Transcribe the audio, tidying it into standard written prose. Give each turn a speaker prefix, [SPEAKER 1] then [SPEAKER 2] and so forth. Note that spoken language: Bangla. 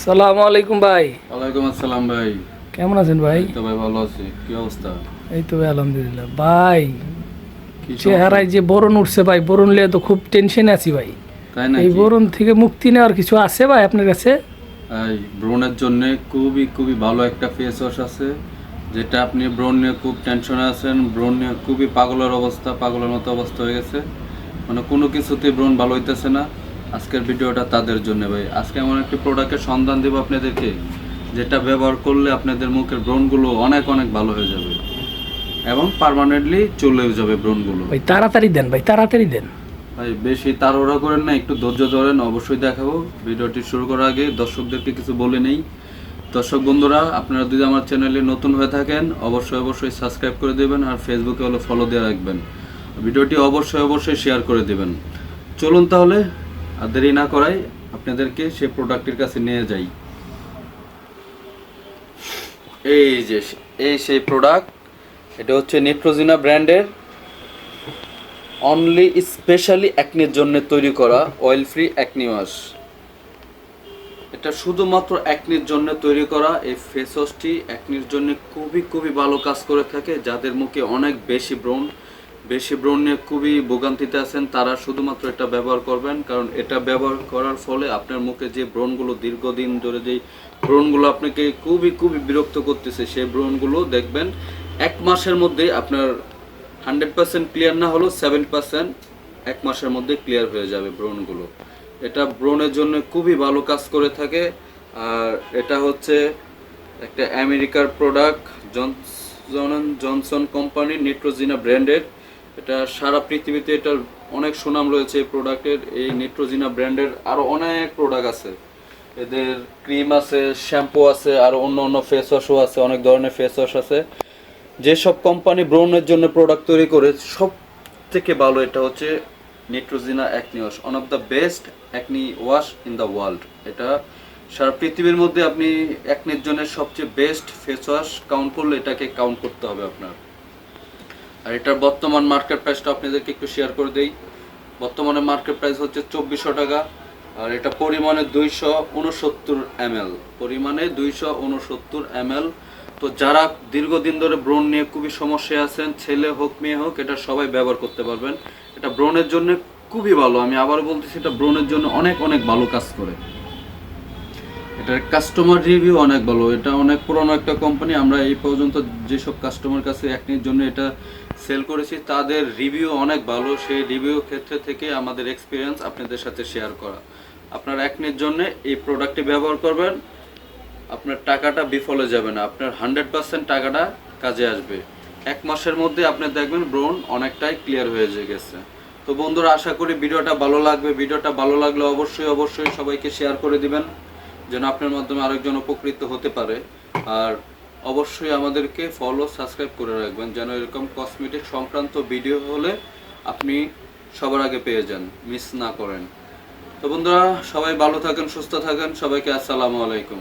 [SPEAKER 1] সালামু আলাইকুম ভাই।
[SPEAKER 2] ওয়ালাইকুম আসসালাম ভাই।
[SPEAKER 1] কেমন আছেন ভাই?
[SPEAKER 2] তো ভাই ভালো আছি, কি অবস্থা?
[SPEAKER 1] এই তো ভাই, আলহামদুলিল্লাহ ভাই।
[SPEAKER 2] কি সমস্যা?
[SPEAKER 1] চেহারায় যে ব্রণ উঠছে ভাই, ব্রণ নিয়ে তো খুব টেনশনে আছি ভাই।
[SPEAKER 2] তাই
[SPEAKER 1] এই
[SPEAKER 2] নাকি?
[SPEAKER 1] ব্রণ থেকে মুক্তি নেওয়ার কিছু আছে ভাই আপনার কাছে?
[SPEAKER 2] এই ব্রণের জন্য খুবই খুবই ভালো একটা ফেস ওয়াশ আছে, যেটা আপনি ব্রণ নিয়ে খুব টেনশনে আছেন, ব্রণ নিয়ে খুবই পাগলের অবস্থা, পাগলের মতো অবস্থা হয়ে গেছে, মানে কোনো কিছুতেই ব্রণ ভালো হইতেছে না। আজকের ভিডিওটা তাদের জন্য ভাই। আজকে এমন একটি প্রোডাক্টের সন্ধান দেবো আপনাদেরকে, যেটা ব্যবহার করলে আপনাদের মুখের ব্রণগুলো অনেক অনেক ভালো হয়ে যাবে এবং পার্মানেন্টলি চলেও যাবে ব্রণগুলো।
[SPEAKER 1] ভাই তাড়াতাড়ি দেন ভাই, তাড়াতাড়ি দেন।
[SPEAKER 2] ভাই বেশি তাড়াহুড়া করেন না, একটু ধৈর্য ধরেন, অবশ্যই দেখাবো। ভিডিওটি শুরু করার আগে দর্শকদেরকে কিছু বলে নেই। দর্শক বন্ধুরা, আপনারা যদি আমার চ্যানেলে নতুন হয়ে থাকেন অবশ্যই অবশ্যই সাবস্ক্রাইব করে দেবেন, আর ফেসবুকে হলো ফলো দিয়ে রাখবেন। ভিডিওটি অবশ্যই অবশ্যই শেয়ার করে দেবেন। চলুন তাহলে আর দেরি না করাই আপনাদেরকে সেই প্রোডাক্টের কাছে নিয়ে যাই। এই যে সেই প্রোডাক্ট, এটা হচ্ছে নেট্রোজিনা ব্র্যান্ডের অনলি স্পেশালি অ্যাকনির জন্য তৈরি করা অয়েল ফ্রি অ্যাকনি ওয়াশ। এটা শুধুমাত্র অ্যাকনির জন্য তৈরি করা এই ফেস ওয়াশটি অ্যাকনির জন্য খুবই খুবই ভালো কাজ করে থাকে। যাদের মুখে অনেক বেশি ব্রণ নিয়ে খুবই ভোগান্তিতে আছেন, তারা শুধুমাত্র এটা ব্যবহার করবেন। কারণ এটা ব্যবহার করার ফলে আপনার মুখে যে ব্রণগুলো দীর্ঘদিন ধরে যেই ব্রণগুলো আপনাকে খুবই খুবই বিরক্ত করতেছে, সেই ব্রণগুলো দেখবেন 1 মাসের মধ্যে আপনার 100% ক্লিয়ার না হলেও 7% 1 মাসের মধ্যে ক্লিয়ার হয়ে যাবে ব্রণগুলো। এটা ব্রণের জন্য খুবই ভালো কাজ করে থাকে। আর এটা হচ্ছে একটা আমেরিকার প্রোডাক্ট, জনসন কোম্পানির নেট্রোজিনা ব্র্যান্ডের। এটা সারা পৃথিবীতে এটার অনেক সুনাম রয়েছে এই প্রোডাক্টের। এই নেট্রোজিনা ব্র্যান্ডের আরও অনেক প্রোডাক্ট আছে, এদের ক্রিম আছে, শ্যাম্পু আছে, আর অন্য অন্য ফেস ওয়াশও আছে, অনেক ধরনের ফেস ওয়াশ আছে। যেসব কোম্পানি ব্রণের জন্য প্রোডাক্ট তৈরি করে, সব থেকে ভালো এটা হচ্ছে Neutrogena acne wash, one of the best acne wash in the world. এটা সারা পৃথিবীর মধ্যে আপনি অ্যাকনির জন্য সবচেয়ে বেস্ট ফেস ওয়াশ কাউন্ট করলে এটাকে কাউন্ট করতে হবে আপনার। আর এটার বর্তমান মার্কেট প্রাইসটা আপনাদেরকে একটু শেয়ার করে দেই। বর্তমানে মার্কেট প্রাইস হচ্ছে 2400 টাকা। আর এটা পরিমাণে 269 ml, পরিমাণে 269 ml। তো যারা দীর্ঘদিন ধরে ব্রণ নিয়ে খুবই সমস্যায় আছেন, ছেলে হোক মেয়ে হোক, এটা সবাই ব্যবহার করতে পারবেন। এটা ব্রণের জন্য খুবই ভালো, আমি আবার বলতেছি, এটা ব্রণের জন্য অনেক অনেক ভালো কাজ করে। এটার কাস্টমার রিভিউ অনেক ভালো। এটা অনেক পুরনো একটা কোম্পানি। আমরা এই পর্যন্ত যেসব কাস্টমার কাছে অ্যাকনির জন্য এটা সেল করেছি, তাদের রিভিউ অনেক ভালো। সেই রিভিউ ক্ষেত্রে থেকে আমাদের এক্সপিরিয়েন্স আপনাদের সাথে শেয়ার করা। আপনার অ্যাকনির জন্য এই প্রোডাক্টটি ব্যবহার করবেন, আপনার টাকাটা বিফলে যাবে না, আপনার 100% টাকাটা কাজে আসবে। 1 মাসের মধ্যে আপনি দেখবেন ব্রণ অনেকটাই ক্লিয়ার হয়ে গেছে। তো বন্ধুরা, আশা করি ভিডিওটা ভালো লাগবে। ভিডিওটা ভালো লাগলে অবশ্যই অবশ্যই সবাইকে শেয়ার করে দিবেন, যেন আপনার মাধ্যমে আরেকজন উপকৃত হতে পারে। আর অবশ্যই আমাদেরকে ফলো সাবস্ক্রাইব করে রাখবেন, যেন এরকম কসমেটিক সংক্রান্ত ভিডিও হলে আপনি সবার আগে পেয়ে যান, মিস না করেন। তো বন্ধুরা, সবাই ভালো থাকেন, সুস্থ থাকেন। সবাইকে আসসালামু আলাইকুম।